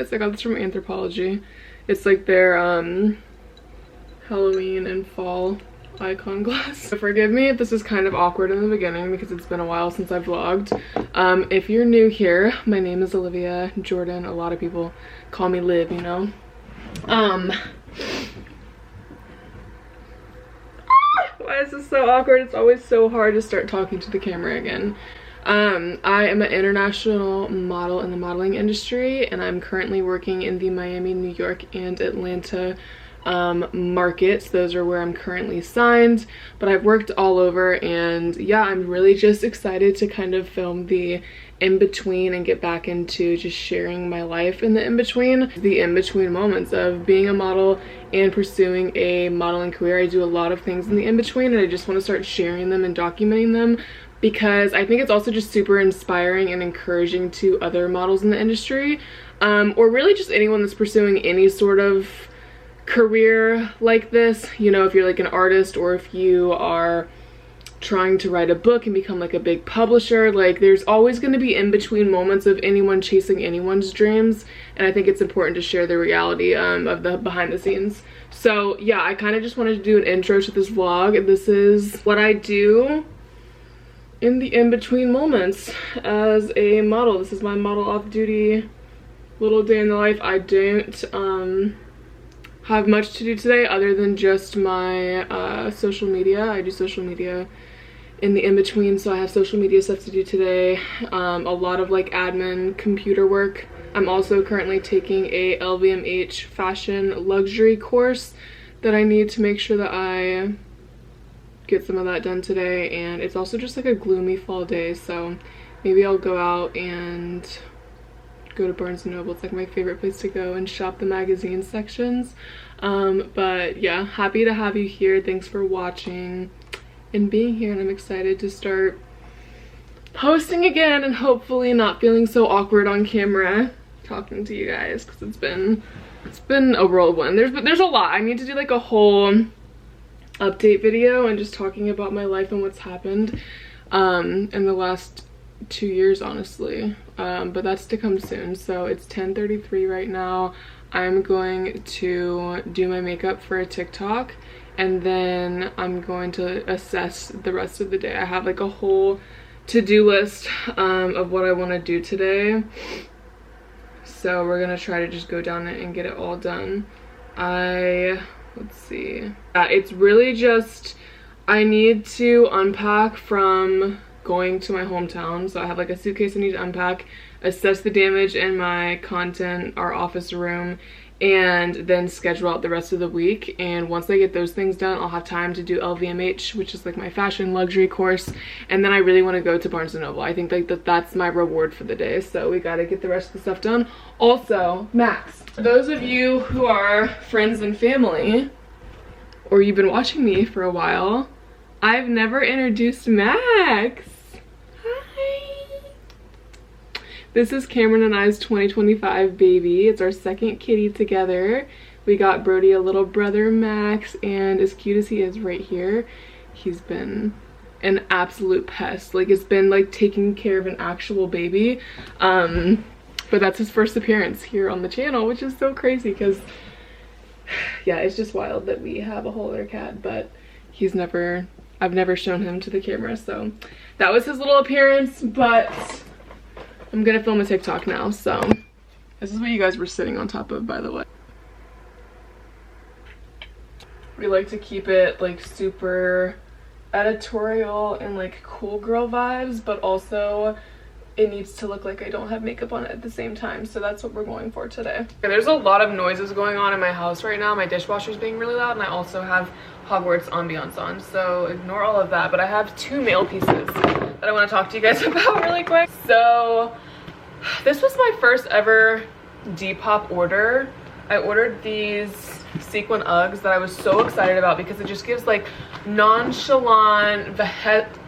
guys. I got this from Anthropologie. It's like their Halloween and fall icon glass. So forgive me if this is kind of awkward in the beginning because it's been a while since I vlogged. If you're new here, my name is Olivia Jordan. A lot of people call me Liv, you know. Why is this so awkward? It's always so hard to start talking to the camera again. I am an international model in the modeling industry, and I'm currently working in the Miami, New York, and Atlanta markets. Those are where I'm currently signed, but I've worked all over, and yeah, I'm really just excited to kind of film the in-between and get back into just sharing my life in the in-between moments of being a model and pursuing a modeling career. I do a lot of things in the in-between, and I just want to start sharing them and documenting them because I think it's also just super inspiring and encouraging to other models in the industry, or really just anyone that's pursuing any sort of career like this. You know, if you're like an artist, or if you are trying to write a book and become like a big publisher, like there's always going to be in-between moments of anyone chasing anyone's dreams, and I think it's important to share the reality of the behind the scenes. So yeah, I kind of just wanted to do an intro to this vlog. This is what I do in the in-between moments as a model. This is my model off-duty little day in the life. I don't have much to do today other than just my social media. I do social media in the in-between, so I have social media stuff to do today. A lot of like admin computer work. I'm also currently taking a LVMH fashion luxury course that I need to make sure that I get some of that done today, and it's also just like a gloomy fall day, so maybe I'll go out and go to Barnes & Noble. It's like my favorite place to go and shop the magazine sections. But yeah, happy to have you here. Thanks for watching and being here, and I'm excited to start posting again and hopefully not feeling so awkward on camera talking to you guys, because it's been a whirlwind. There's a lot. I need to do like a whole update video and just talking about my life and what's happened in the last 2 years, honestly, but that's to come soon. So it's 10:33 right now. I'm going to do my makeup for a TikTok, and then I'm going to assess the rest of the day. I have like a whole to-do list of what I want to do today, so we're gonna try to just go down it and get it all done. Let's see, it's really just I need to unpack from going to my hometown. So I have like a suitcase I need to unpack, assess the damage in my content, our office room, and then schedule out the rest of the week. And once I get those things done, I'll have time to do LVMH, which is like my fashion luxury course, and then I really want to go to Barnes & Noble. I think like that's my reward for the day, so we got to get the rest of the stuff done. Also, Max, those of you who are friends and family, or you've been watching me for a while, I've never introduced Max. This is Cameron and I's 2025 baby. It's our second kitty together. We got Brody a little brother, Max, and as cute as he is right here, he's been an absolute pest. Like, it's been like taking care of an actual baby. But that's his first appearance here on the channel, which is so crazy because yeah, it's just wild that we have a whole other cat, but I've never shown him to the camera. So that was his little appearance, but I'm gonna film a TikTok now. So this is what you guys were sitting on top of, by the way. We like to keep it like super editorial and like cool girl vibes, but also it needs to look like I don't have makeup on it at the same time. So that's what we're going for today. There's a lot of noises going on in my house right now. My dishwasher's being really loud, and I also have Hogwarts ambiance on, so ignore all of that. But I have 2 mail pieces that I want to talk to you guys about really quick. So this was my first ever Depop order. I ordered these sequin Uggs that I was so excited about because it just gives like nonchalant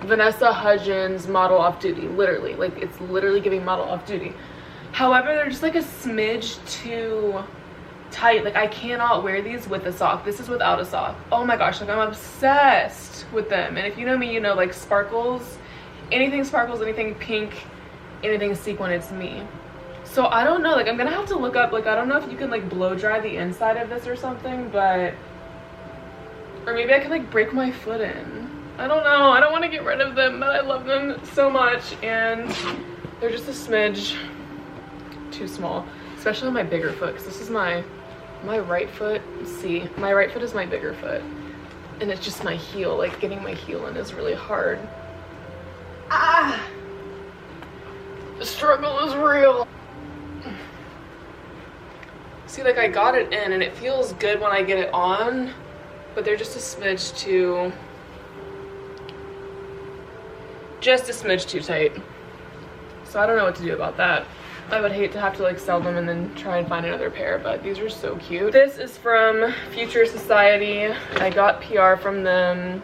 Vanessa Hudgens model off duty. Literally, like it's literally giving model off duty. However, they're just like a smidge too tight. Like I cannot wear these with a sock. This is without a sock. Oh my gosh, like I'm obsessed with them. And if you know me, you know like sparkles, anything sparkles, anything pink, anything sequin, it's me. So I don't know, like I'm gonna have to look up, like I don't know if you can like blow dry the inside of this or something, but, or maybe I can like break my foot in. I don't know, I don't want to get rid of them, but I love them so much, and they're just a smidge too small, especially on my bigger foot, because this is my right foot. See, my right foot is my bigger foot, and it's just my heel, like getting my heel in is really hard. Ah, the struggle is real. See, like I got it in and it feels good when I get it on, but they're just a smidge too, tight. So I don't know what to do about that. I would hate to have to like sell them and then try and find another pair, but these are so cute. This is from Future Society. I got PR from them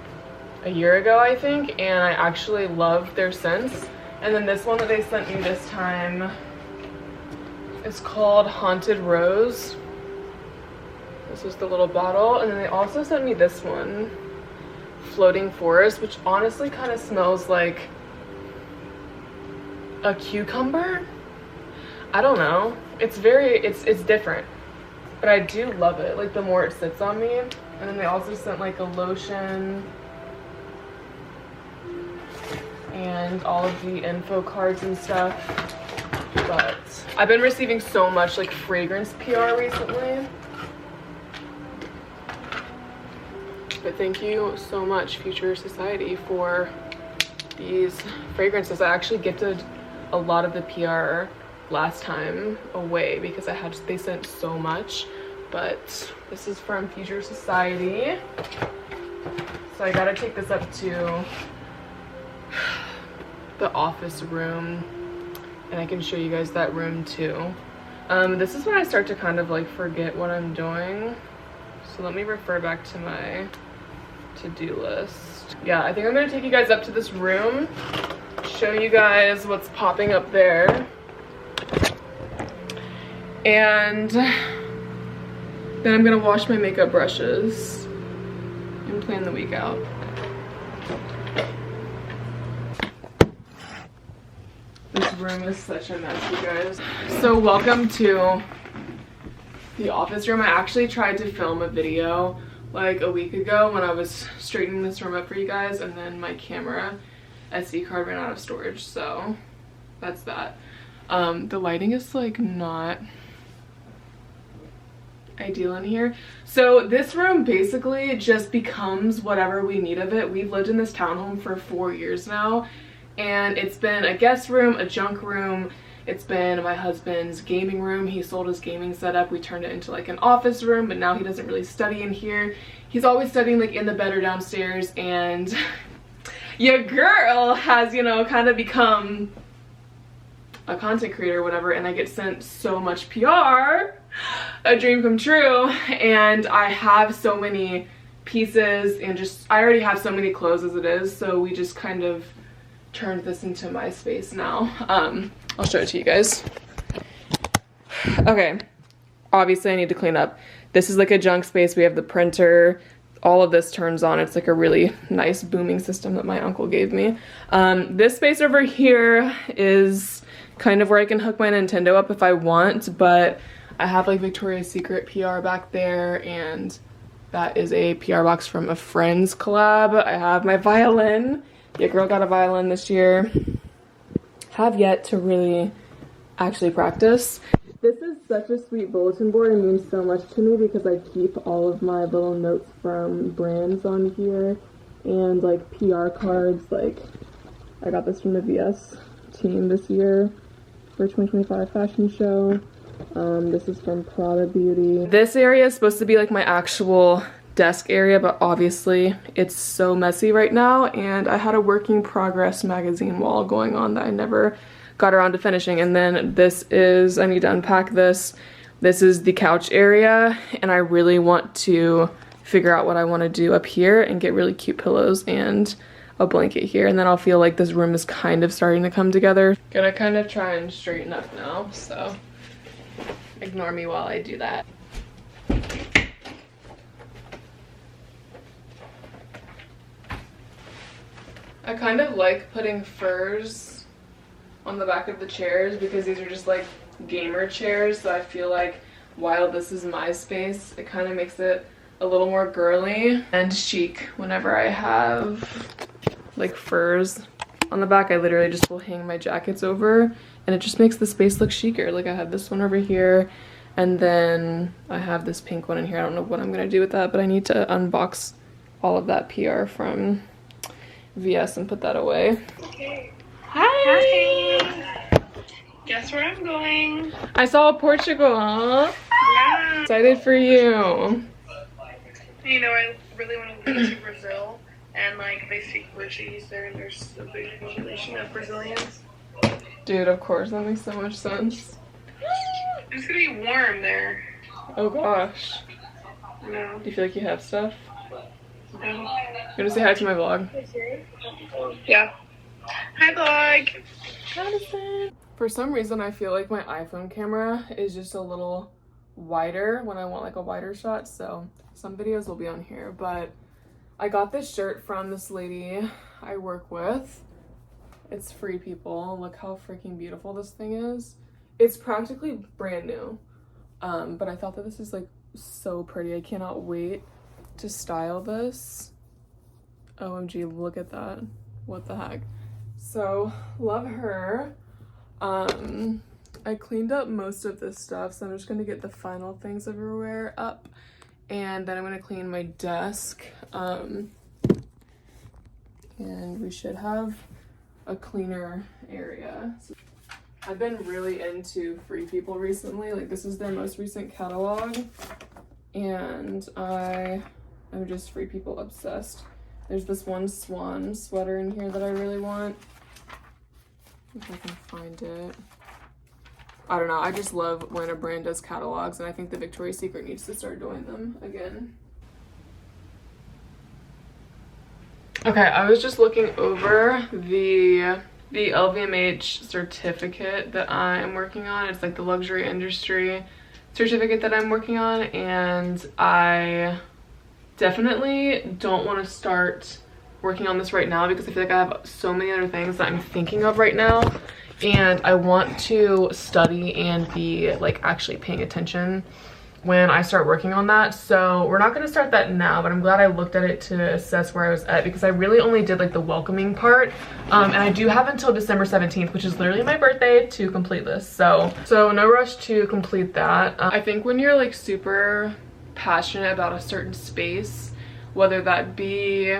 a year ago, I think, and I actually love their scents. And then this one that they sent me this time, it's called Haunted Rose. This is the little bottle. And then they also sent me this one, Floating Forest, which honestly kind of smells like a cucumber. I don't know. It's different, but I do love it, like the more it sits on me. And then they also sent like a lotion and all of the info cards and stuff. But I've been receiving so much like fragrance PR recently. But thank you so much, Future Society, for these fragrances. I actually gifted a lot of the PR last time away because they sent so much. But this is from Future Society. So I gotta take this up to the office room, and I can show you guys that room too. This is when I start to kind of like forget what I'm doing. So let me refer back to my to-do list. Yeah, I think I'm gonna take you guys up to this room, show you guys what's popping up there, and then I'm gonna wash my makeup brushes and plan the week out. This room is such a mess, you guys. So welcome to the office room. I actually tried to film a video like a week ago when I was straightening this room up for you guys, and then my camera SD card ran out of storage, so that's that. The lighting is like not ideal in here. So this room basically just becomes whatever we need of it. We've lived in this townhome for 4 years now, and it's been a guest room, a junk room, it's been my husband's gaming room. He sold his gaming setup. We turned it into like an office room, but now he doesn't really study in here. He's always studying like in the bed or downstairs, and your girl has, you know, kind of become a content creator or whatever, and I get sent so much PR, a dream come true, and I have so many pieces and I already have so many clothes as it is, so we just kind of turned this into my space now. I'll show it to you guys. Okay, obviously I need to clean up. This is like a junk space. We have the printer. All of this turns on. It's like a really nice booming system that my uncle gave me. This space over here is kind of where I can hook my Nintendo up if I want, but I have like Victoria's Secret PR back there, and that is a PR box from a friend's collab. I have my violin. Your girl got a violin this year. Have yet to really actually practice. This is such a sweet bulletin board. It means so much to me because I keep all of my little notes from brands on here and like PR cards. Like I got this from the VS team this year for 2025 fashion show. This is from Prada Beauty. This area is supposed to be like my actual desk area, but obviously it's so messy right now, and I had a work in progress magazine wall going on that I never got around to finishing. And then this is, I need to unpack this. This is the couch area, and I really want to figure out what I want to do up here and get really cute pillows and a blanket here, and then I'll feel like this room is kind of starting to come together. Gonna kind of try and straighten up now, so ignore me while I do that. I kind of like putting furs on the back of the chairs because these are just like gamer chairs, so I feel like while this is my space, it kind of makes it a little more girly and chic whenever I have like furs on the back. I literally just will hang my jackets over and it just makes the space look chicer. Like I have this one over here and then I have this pink one in here. I don't know what I'm gonna do with that, but I need to unbox all of that PR from VS and put that away. Okay. Hi! Hi! Guess where I'm going? I saw Portugal. Yeah. Excited for you. You know, I really want to go to Brazil, and like they speak Portuguese there, and there's a big population of Brazilians. Dude, of course, that makes so much sense. It's gonna be warm there. Oh gosh. No. Do you feel like you have stuff? No. You wanna say hi to my vlog? Yeah. Hi, vlog. Madison. For some reason, I feel like my iPhone camera is just a little wider when I want like a wider shot, so some videos will be on here. But I got this shirt from this lady I work with. It's Free People. Look how freaking beautiful this thing is. It's practically brand new, but I thought that this is like so pretty. I cannot wait to style this. OMG, look at that. What the heck? So love her. I cleaned up most of this stuff, so I'm just gonna get the final things everywhere up, and then I'm gonna clean my desk, and we should have a cleaner area. So I've been really into Free People recently. Like, this is their most recent catalog, and I am just Free People obsessed. There's this one swan sweater in here that I really want. If I can find it. I don't know, I just love when a brand does catalogs, and I think the Victoria's Secret needs to start doing them again. Okay, I was just looking over the LVMH certificate that I'm working on. It's like the luxury industry certificate that I'm working on, and I definitely don't want to start working on this right now because I feel like I have so many other things that I'm thinking of right now, and I want to study and be like actually paying attention when I start working on that. So we're not going to start that now, but I'm glad I looked at it to assess where I was at, because I really only did like the welcoming part, and I do have until December 17th, which is literally my birthday, to complete this. So no rush to complete that. I think when you're like super passionate about a certain space, whether that be,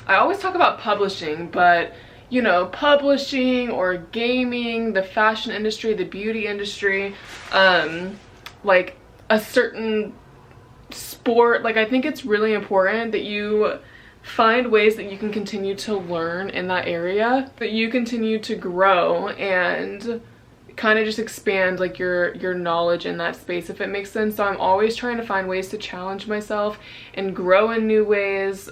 I always talk about publishing, but you know, publishing or gaming, the fashion industry, the beauty industry, like a certain sport, like I think it's really important that you find ways that you can continue to learn in that area, that you continue to grow and kind of just expand like your knowledge in that space, if it makes sense. So I'm always trying to find ways to challenge myself and grow in new ways,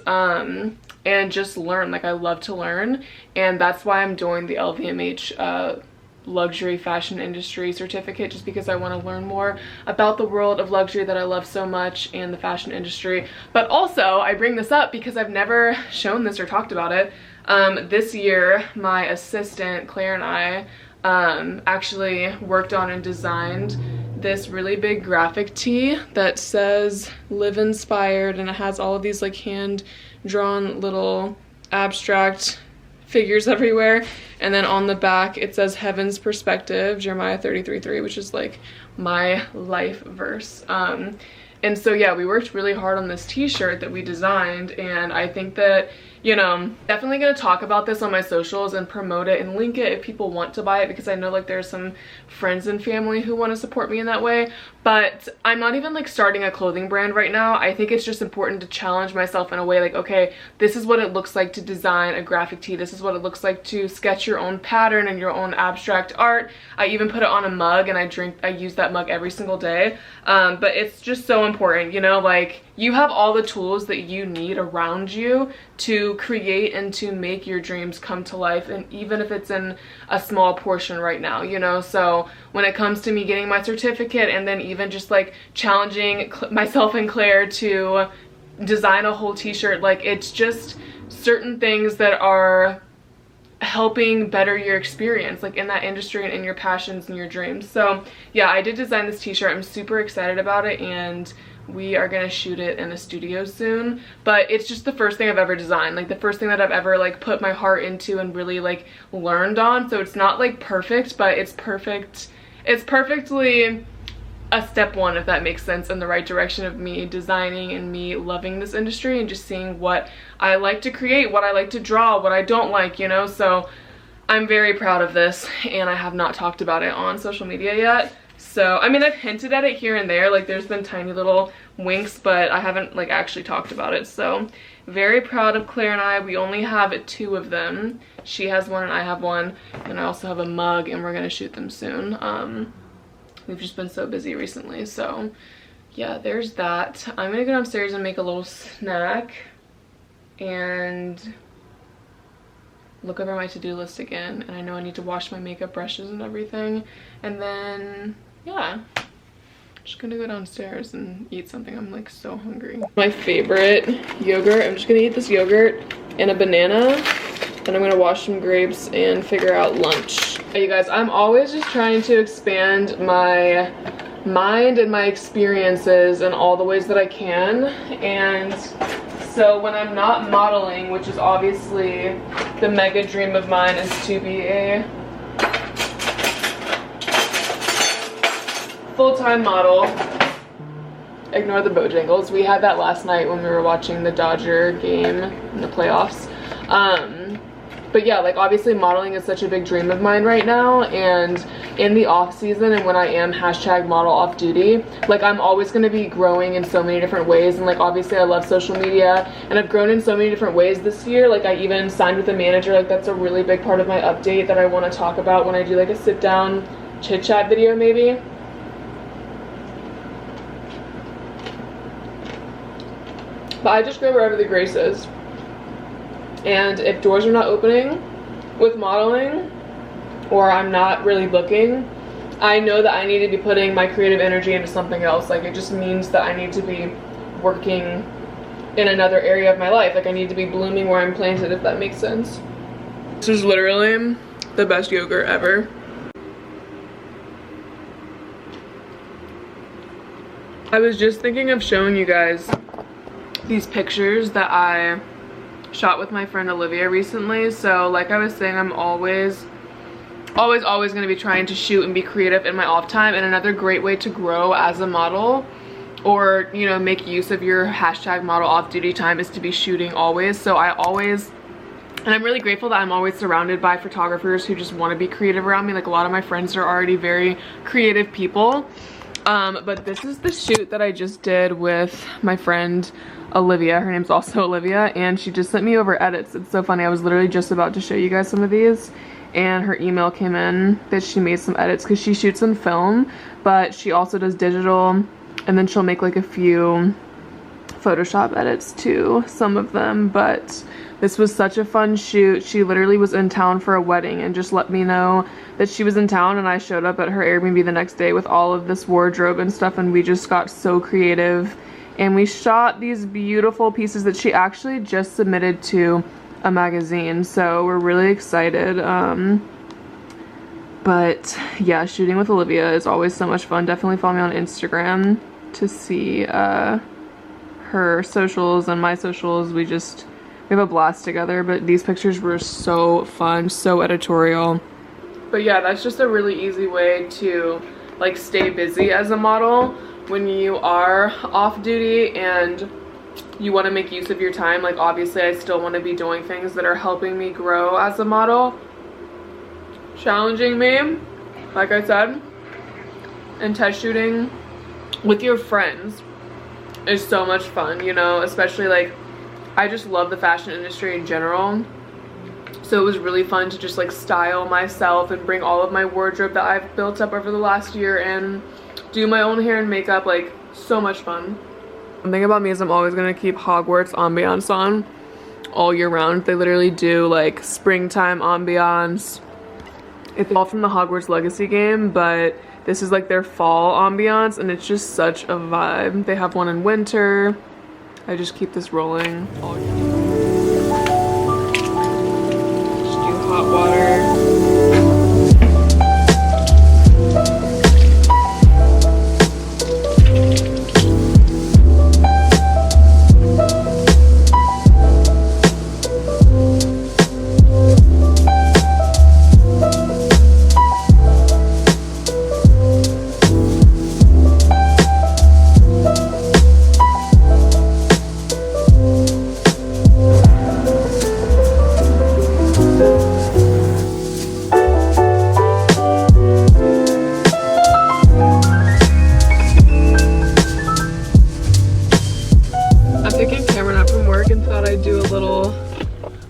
and just learn. Like, I love to learn, and that's why I'm doing the LVMH luxury fashion industry certificate, just because I want to learn more about the world of luxury that I love so much and the fashion industry. But also, I bring this up because I've never shown this or talked about it. This year, my assistant Claire and I actually worked on and designed this really big graphic tee that says "Live Inspired," and it has all of these like hand drawn little abstract figures everywhere, and then on the back it says "Heaven's Perspective," Jeremiah 33:3, which is like my life verse. And so yeah, we worked really hard on this t-shirt that we designed, and I think that, you know, definitely gonna talk about this on my socials and promote it and link it if people want to buy it, because I know like there's some friends and family who want to support me in that way. But I'm not even like starting a clothing brand right now. I think it's just important to challenge myself in a way, like, okay, this is what it looks like to design a graphic tee. This is what it looks like to sketch your own pattern and your own abstract art. I even put it on a mug, and I use that mug every single day. But it's just so important, you know, like, you have all the tools that you need around you to create and to make your dreams come to life, and even if it's in a small portion right now, you know. So when it comes to me getting my certificate, and then even just like challenging myself and Claire to design a whole t-shirt, like, it's just certain things that are helping better your experience like in that industry and in your passions and your dreams. So yeah, I did design this t-shirt. I'm super excited about it, and we are gonna shoot it in a studio soon. But it's just the first thing I've ever designed, like the first thing that I've ever like put my heart into and really like learned on. So it's not like perfect, but it's perfect. It's perfectly a step one, if that makes sense, in the right direction of me designing and me loving this industry and just seeing what I like to create, what I like to draw, what I don't like, you know. So I'm very proud of this, and I have not talked about it on social media yet. So I mean, I've hinted at it here and there, like there's been tiny little winks, but I haven't like actually talked about it. So very proud of Claire and I. We only have 2 of them. She has one and I have one, and I also have a mug, and we're gonna shoot them soon. We've just been so busy recently. So yeah, there's that. I'm gonna go downstairs and make a little snack and look over my to-do list again. And I know I need to wash my makeup brushes and everything. And then yeah, just gonna go downstairs and eat something. I'm like so hungry. My favorite yogurt. I'm just gonna eat this yogurt and a banana. Then I'm gonna wash some grapes and figure out lunch. Hey, you guys, I'm always just trying to expand my mind and my experiences in all the ways that I can. And so when I'm not modeling, which is obviously the mega dream of mine, is to be a full-time model. Ignore the Bojangles. We had that last night when we were watching the Dodger game in the playoffs. But yeah, like obviously modeling is such a big dream of mine right now, and in the off season and when I am #model off duty, like I'm always going to be growing in so many different ways. And like obviously I love social media, and I've grown in so many different ways this year. Like I even signed with a manager. Like that's a really big part of my update that I want to talk about when I do like a sit down chit chat video maybe. But I just go wherever the grace is. And if doors are not opening with modeling, or I'm not really booking, I know that I need to be putting my creative energy into something else. Like it just means that I need to be working in another area of my life. Like I need to be blooming where I'm planted, if that makes sense. This is literally the best yogurt ever. I was just thinking of showing you guys these pictures that I shot with my friend Olivia recently. So like I was saying, I'm always going to be trying to shoot and be creative in my off time. And another great way to grow as a model, or you know, make use of your #model off duty time, is to be shooting always. So and I'm really grateful that I'm always surrounded by photographers who just want to be creative around me. Like a lot of my friends are already very creative people. But this is the shoot that I just did with my friend Olivia. Her name's also Olivia, and she just sent me over edits. It's so funny. I was literally just about to show you guys some of these, and her email came in that she made some edits because she shoots in film, but she also does digital, and then she'll make like a few Photoshop edits to some of them. But this was such a fun shoot. She literally was in town for a wedding and just let me know that she was in town, and I showed up at her Airbnb the next day with all of this wardrobe and stuff, and we just got so creative. And we shot these beautiful pieces that she actually just submitted to a magazine. So we're really excited. But yeah, shooting with Olivia is always so much fun. Definitely follow me on Instagram to see her socials and my socials. We have a blast together. But these pictures were so fun, so editorial. But yeah, that's just a really easy way to like stay busy as a model when you are off duty and you want to make use of your time. Like obviously I still want to be doing things that are helping me grow as a model, challenging me, like I said. And test shooting with your friends is so much fun, you know, especially like I just love the fashion industry in general. So it was really fun to just like style myself and bring all of my wardrobe that I've built up over the last year and do my own hair and makeup. Like so much fun. One thing about me is I'm always gonna keep Hogwarts ambiance on all year round. They literally do like springtime ambiance. It's all from the Hogwarts Legacy game, but this is like their fall ambiance, and it's just such a vibe. They have one in winter. I just keep this rolling all year. Just do hot water.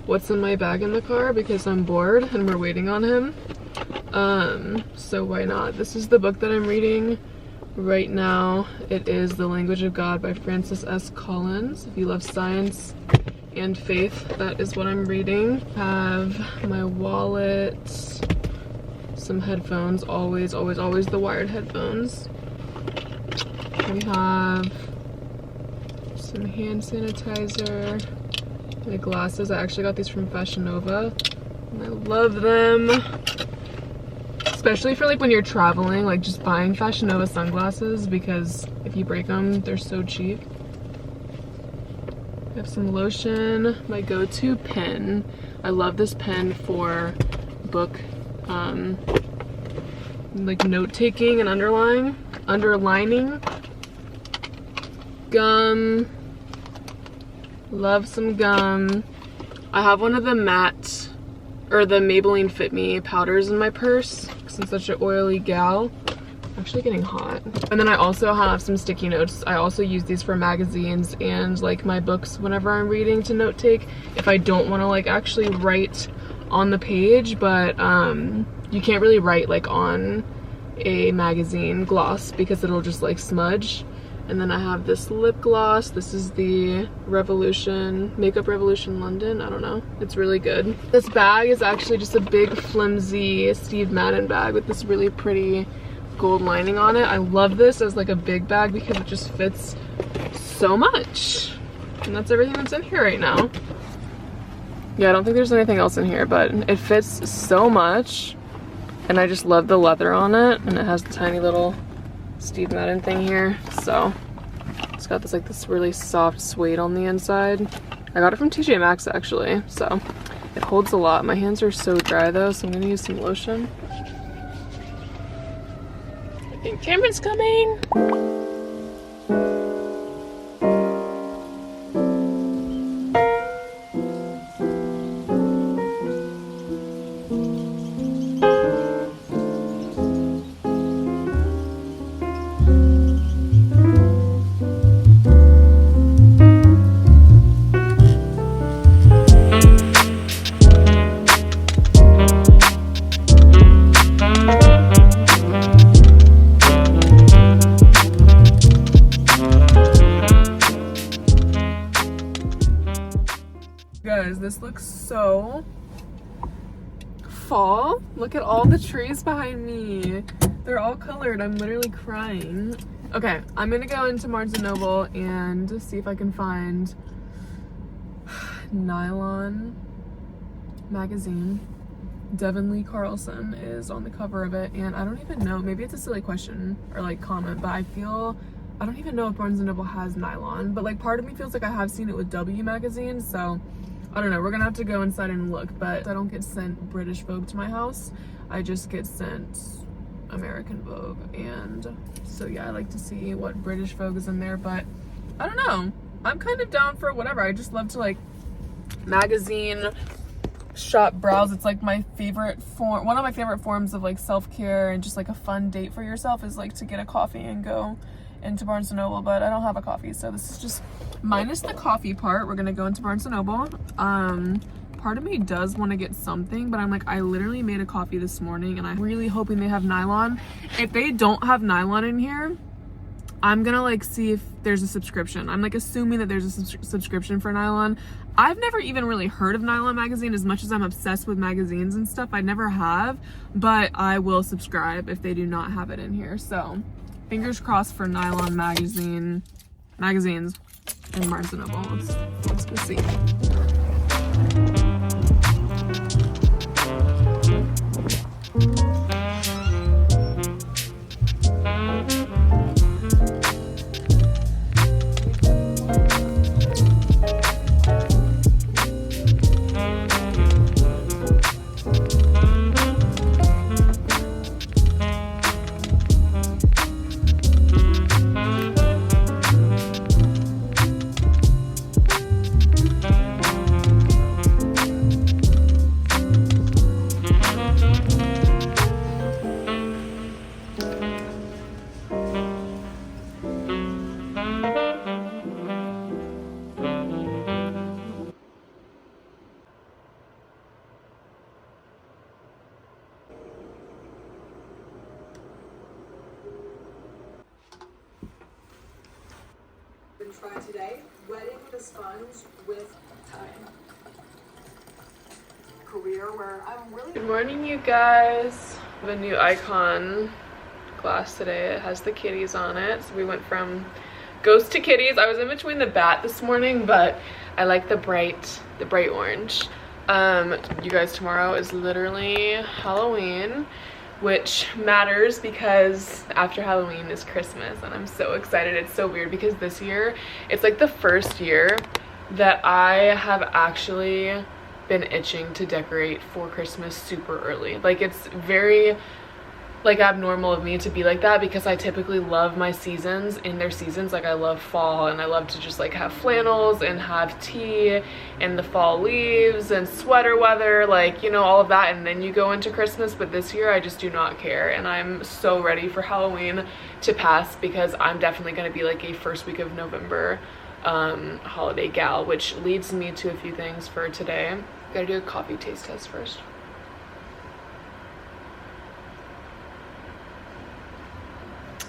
What's in my bag in the car because I'm bored and we're waiting on him. So why not? This is the book that I'm reading right now. It is The Language of God by Francis S. Collins. If you love science and faith, that is what I'm reading. I have my wallet, some headphones, always the wired headphones. We have some hand sanitizer. My glasses, I actually got these from Fashion Nova and I love them, especially for like when you're traveling, like just buying Fashion Nova sunglasses, because if you break them they're so cheap. I have some lotion, my go-to pen. I love this pen for book like note-taking and underlining. Gum. Love some gum. I have one of the matte, or the Maybelline Fit Me powders in my purse because I'm such an oily gal. Actually getting hot. And then I also have some sticky notes. I also use these for magazines and like my books whenever I'm reading to note take. If I don't want to like actually write on the page, but you can't really write like on a magazine gloss because it'll just like smudge. And then I have this lip gloss. This is the Makeup Revolution London. I don't know. It's really good. This bag is actually just a big flimsy Steve Madden bag with this really pretty gold lining on it. I love this as like a big bag because it just fits so much. And that's everything that's in here right now. Yeah, I don't think there's anything else in here, but it fits so much. And I just love the leather on it. And it has the tiny little Steve Madden thing here, so it's got this really soft suede on the inside. I got it from TJ Maxx actually, so it holds a lot. My hands are so dry though, so I'm gonna use some lotion. I think Cameron's coming. Guys, this looks so fall. Look at all the trees behind me. They're all colored. I'm literally crying. Okay, I'm gonna go into Barnes & Noble and see if I can find Nylon magazine. Devin Lee Carlson is on the cover of it, and I don't even know, maybe it's a silly question or like comment, but I don't even know if Barnes & Noble has Nylon, but like part of me feels like I have seen it with W magazine, so I don't know, we're gonna have to go inside and look. But I don't get sent British Vogue to my house, I just get sent American Vogue, and so yeah, I like to see what British Vogue is in there. But I don't know, I'm kind of down for whatever. I just love to like magazine shop, browse. It's like my favorite form, one of my favorite forms of like self-care and just like a fun date for yourself is like to get a coffee and go into Barnes & Noble. But I don't have a coffee, so this is just minus the coffee part. We're gonna go into Barnes & Noble. Part of me does want to get something, but I'm like, I literally made a coffee this morning and I'm really hoping they have nylon. If they don't have nylon in here, I'm gonna like see if there's a subscription. I'm like assuming that there's a subscription for nylon. I've never even really heard of Nylon magazine. As much as I'm obsessed with magazines and stuff, I never have, but I will subscribe if they do not have it in here. So fingers crossed for Nylon magazines in Barnes & Noble. Let's go see. try today. Wetting the sponge with time. Career where I'm really... Good morning, you guys. I have a new icon glass today. It has the kitties on it. So we went from ghost to kitties. I was in between the bat this morning, but I like the bright orange. You guys, tomorrow is literally Halloween, which matters because after Halloween is Christmas, and I'm so excited. It's so weird because this year it's like the first year that I have actually been itching to decorate for Christmas super early. Like, it's very like abnormal of me to be like that because I typically love my seasons in their seasons. Like, I love fall and I love to just like have flannels and have tea and the fall leaves and sweater weather, like, you know, all of that, and then you go into Christmas. But this year I just do not care, and I'm so ready for Halloween to pass because I'm definitely going to be like a first week of November holiday gal, which leads me to a few things for today. Gotta do a coffee taste test first.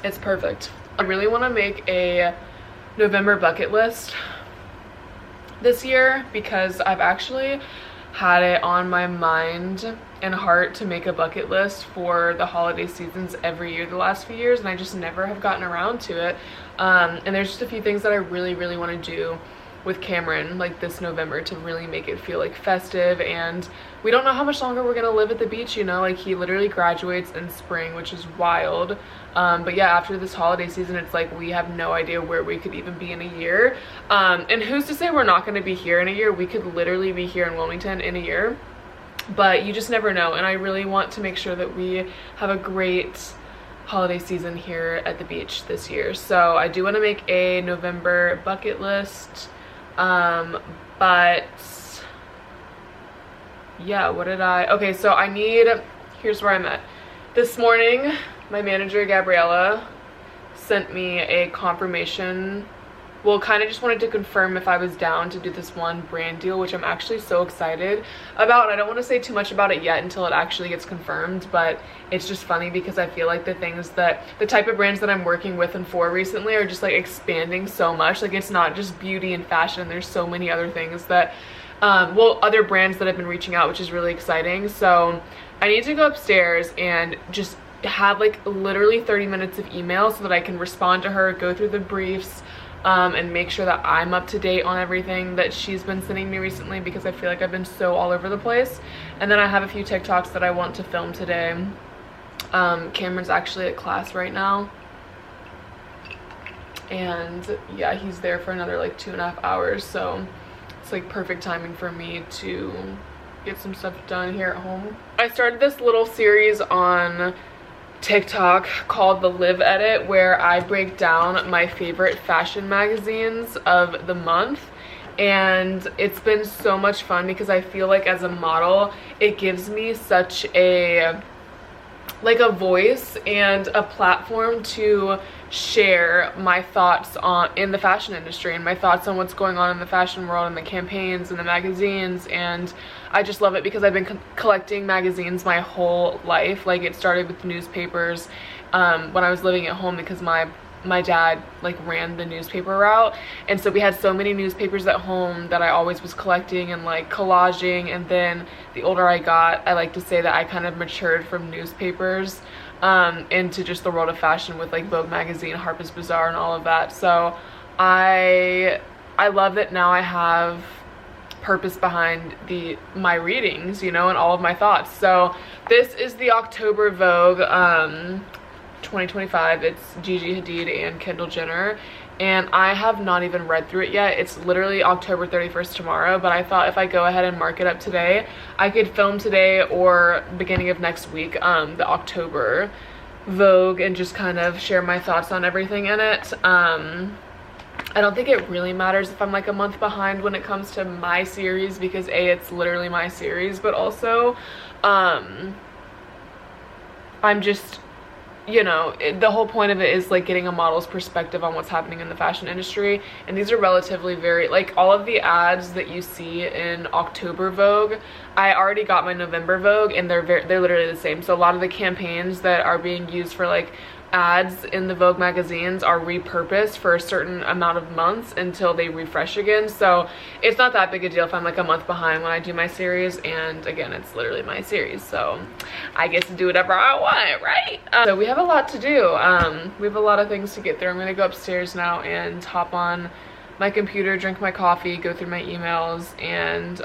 It's perfect. I really want to make a November bucket list this year because I've actually had it on my mind and heart to make a bucket list for the holiday seasons every year the last few years, and I just never have gotten around to it. And there's just a few things that I really want to do with Cameron like this November to really make it feel like festive. And we don't know how much longer we're gonna live at the beach, you know, like he literally graduates in spring, which is wild. But yeah, after this holiday season, it's like we have no idea where we could even be in a year. And who's to say we're not going to be here in a year? We could literally be here in Wilmington in a year, but you just never know. And I really want to make sure that we have a great holiday season here at the beach this year. So I do want to make a November bucket list. But yeah, okay, so here's where I'm at. This morning, my manager, Gabriella, sent me a confirmation. Well, kind of just wanted to confirm if I was down to do this one brand deal, which I'm actually so excited about. I don't want to say too much about it yet until it actually gets confirmed, but it's just funny because I feel like the type of brands that I'm working with and for recently are just like expanding so much. Like, it's not just beauty and fashion. There's so many other things that, other brands that have been reaching out, which is really exciting. So I need to go upstairs and just have like literally 30 minutes of email so that I can respond to her, go through the briefs, and make sure that I'm up to date on everything that she's been sending me recently, because I feel like I've been so all over the place. And then I have a few TikToks that I want to film today. Cameron's actually at class right now, and yeah, he's there for another like 2.5 hours, so it's like perfect timing for me to get some stuff done here at home. I started this little series on TikTok called the Live Edit, where I break down my favorite fashion magazines of the month, and it's been so much fun because I feel like as a model it gives me such a voice and a platform to share my thoughts in the fashion industry and my thoughts on what's going on in the fashion world and the campaigns and the magazines. And I just love it because I've been collecting magazines my whole life. Like, it started with newspapers when I was living at home because my dad like ran the newspaper route, and so we had so many newspapers at home that I always was collecting and like collaging. And then the older I got, I like to say that I kind of matured from newspapers into just the world of fashion with like Vogue magazine, Harper's Bazaar, and all of that. So I love that now I have purpose behind my readings, you know, and all of my thoughts. So this is the October Vogue 2025. It's Gigi Hadid and Kendall Jenner, and I have not even read through it yet. It's literally October 31st tomorrow, but I thought if I go ahead and mark it up today, I could film today or beginning of next week the October Vogue and just kind of share my thoughts on everything in it. I don't think it really matters if I'm like a month behind when it comes to my series, because A, it's literally my series, but also I'm just, you know, the whole point of it is like getting a model's perspective on what's happening in the fashion industry. And these are relatively very, like, all of the ads that you see in October Vogue, I already got my November Vogue, and they're literally the same. So a lot of the campaigns that are being used for like ads in the Vogue magazines are repurposed for a certain amount of months until they refresh again. So it's not that big a deal if I'm like a month behind when I do my series, and again, it's literally my series, so I get to do whatever I want, right? So we have a lot to do. We have a lot of things to get through. I'm gonna go upstairs now and hop on my computer, drink my coffee, go through my emails, and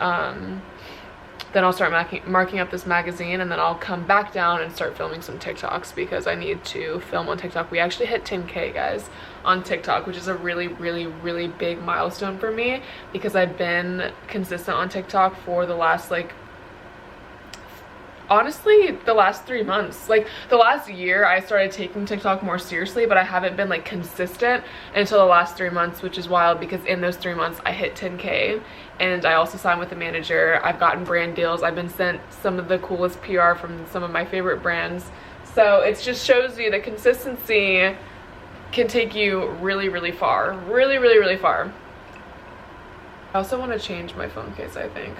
then I'll start marking up this magazine, and then I'll come back down and start filming some TikToks because I need to film on TikTok. We actually hit 10K, guys, on TikTok, which is a really, really, really big milestone for me because I've been consistent on TikTok for the last, like, honestly, the last 3 months. Like, the last year I started taking TikTok more seriously, but I haven't been like consistent until the last 3 months, which is wild because in those 3 months I hit 10K, and I also signed with a manager. I've gotten brand deals. I've been sent some of the coolest PR from some of my favorite brands. So it just shows you that consistency can take you really, really far. Really, really, really far. I also want to change my phone case, I think.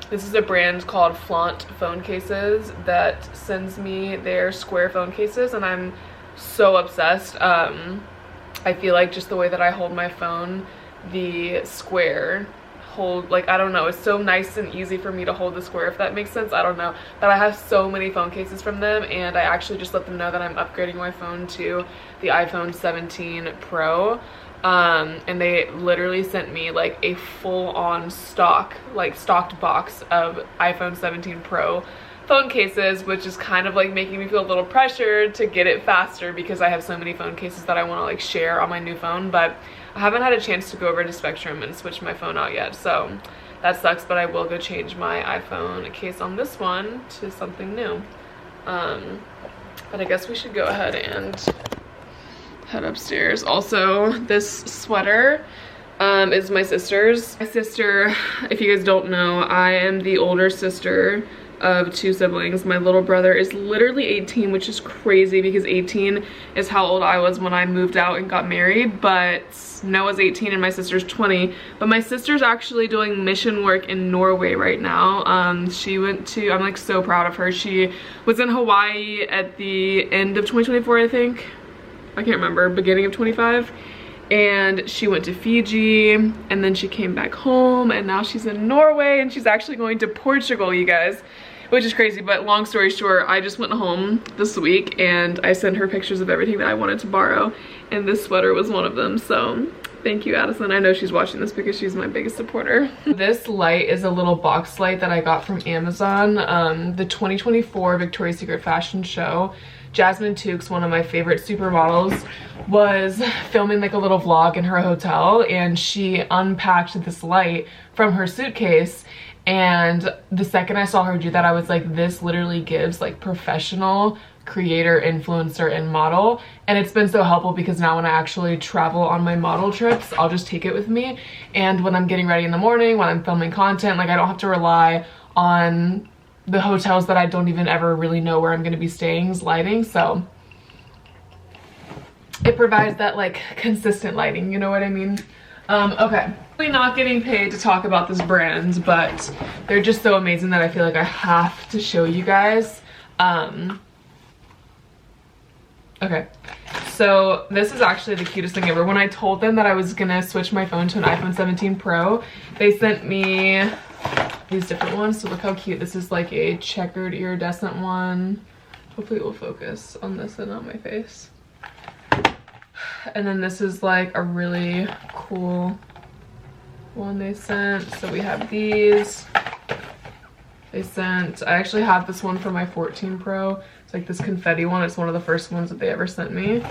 This is a brand called Flaunt phone cases that sends me their square phone cases, and I'm so obsessed. I feel like just the way that I hold my phone, the square hold, like, I don't know, it's so nice and easy for me to hold the square, if that makes sense. I don't know, but I have so many phone cases from them, and I actually just let them know that I'm upgrading my phone to the iPhone 17 Pro. And they literally sent me like a full-on stocked box of iPhone 17 Pro phone cases, which is kind of like making me feel a little pressured to get it faster because I have so many phone cases that I want to like share on my new phone, but I haven't had a chance to go over to Spectrum and switch my phone out yet, so that sucks. But I will go change my iPhone case on this one to something new. But I guess we should go ahead and head upstairs. Also, this sweater is my sister's. My sister, if you guys don't know, I am the older sister of 2 siblings. My little brother is literally 18, which is crazy because 18 is how old I was when I moved out and got married, but Noah's 18 and my sister's 20. But my sister's actually doing mission work in Norway right now. She went to, I'm like so proud of her. She was in Hawaii at the end of 2024, I think. I can't remember, beginning of 25, and she went to Fiji, and then she came back home, and now she's in Norway, and she's actually going to Portugal, you guys, which is crazy. But long story short, I just went home this week and I sent her pictures of everything that I wanted to borrow, and this sweater was one of them. So thank you, Addison. I know she's watching this because she's my biggest supporter. This light is a little box light that I got from Amazon. The 2024 Victoria's Secret fashion show, Jasmine Tookes, one of my favorite supermodels, was filming like a little vlog in her hotel, and she unpacked this light from her suitcase, and the second I saw her do that, I was like, this literally gives like professional creator, influencer, and model. And it's been so helpful because now when I actually travel on my model trips, I'll just take it with me, and when I'm getting ready in the morning, when I'm filming content, like I don't have to rely on the hotels that I don't even ever really know where I'm going to be staying's lighting. So it provides that like consistent lighting, you know what I mean? Okay, we're not getting paid to talk about this brand, but they're just so amazing that I feel like I have to show you guys. Okay, so this is actually the cutest thing ever. When I told them that I was gonna switch my phone to an iPhone 17 Pro, they sent me these different ones. So look how cute. This is like a checkered iridescent one. Hopefully it will focus on this and not my face. And then this is like a really cool one they sent. So we have these. They sent, I actually have this one for my 14 Pro. It's like this confetti one. It's one of the first ones that they ever sent me.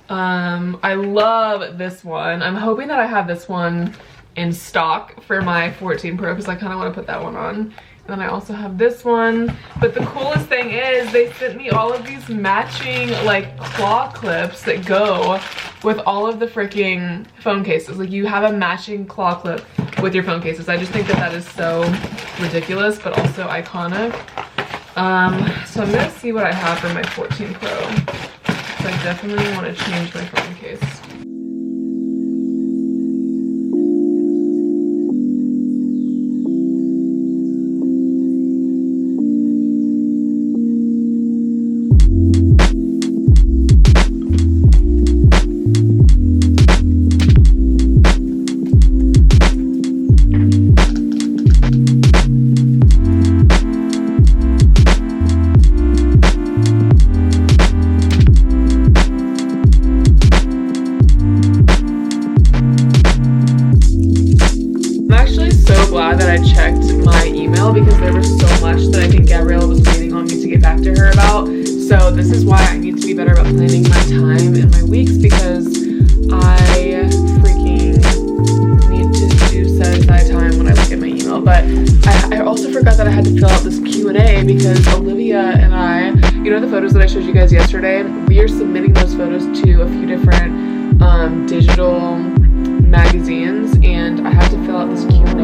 I love this one. I'm hoping that I have this one in stock for my 14 Pro because I kind of want to put that one on. And then I also have this one. But the coolest thing is they sent me all of these matching like claw clips that go with all of the freaking phone cases. Like you have a matching claw clip with your phone cases. I just think that that is so ridiculous but also iconic. So I'm gonna see what I have for my 14 Pro. So I definitely want to change my phone case. glad that I checked my email because there was so much that I think Gabriella was waiting on me to get back to her about. So this is why I need to be better about planning my time and my weeks, because I freaking need to do set aside time when I look at my email. But I also forgot that I had to fill out this Q&A because Olivia and I, you know the photos that I showed you guys yesterday, we are submitting those photos to a few different digital magazines, and I have to fill out this Q&A